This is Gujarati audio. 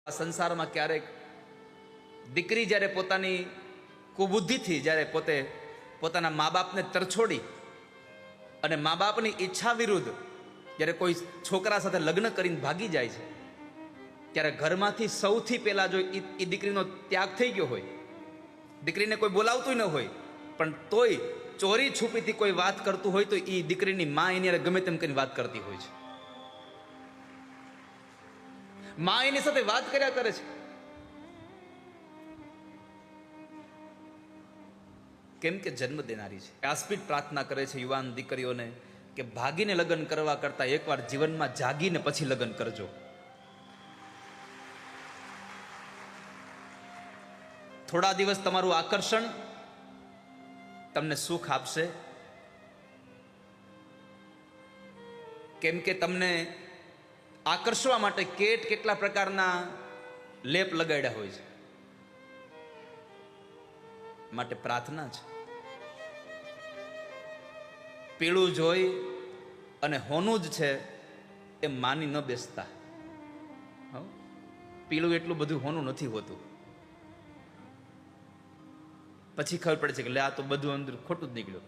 આ સંસારમાં ક્યારેક દીકરી જ્યારે પોતાની કુબુદ્ધિથી જ્યારે પોતાના મા બાપને તરછોડી અને મા બાપની ઈચ્છા વિરુદ્ધ જ્યારે કોઈ છોકરા સાથે લગ્ન કરીને ભાગી જાય છે, ત્યારે ઘરમાંથી સૌથી પહેલા જો એ દીકરીનો ત્યાગ થઈ ગયો હોય, દીકરીને કોઈ બોલાવતું ન હોય, પણ તોય ચોરી છુપીથી કોઈ વાત કરતું હોય તો એ દીકરીની મા એની ગમે તેમ કરીને વાત કરતી હોય છે. મા એની સાથે વાત કર્યા કરે છે. કેમ કે જન્મ દેનારી છે. વ્યાસપીઠ પ્રાર્થના કરે છે યુવાન દીકરીઓને કે ભાગીને લગ્ન કરવા કરતા એકવાર જીવનમાં જાગીને પછી લગ્ન કરજો. થોડા દિવસ તમારું આકર્ષણ તમને સુખ આપશે, કેમ કે તમને આકર્ષવા માટે કેટલા પ્રકારના લેપ લગાડ્યા હોય છે. માટે પ્રાર્થના છે, પીળું જોઈ અને હોનું જ છે એ માની ન બેસતા. પીળું એટલું બધું હોનું નથી હોતું. પછી ખબર પડે છે કે લે આ તો બધું અંદર ખોટું જ નીકળ્યું.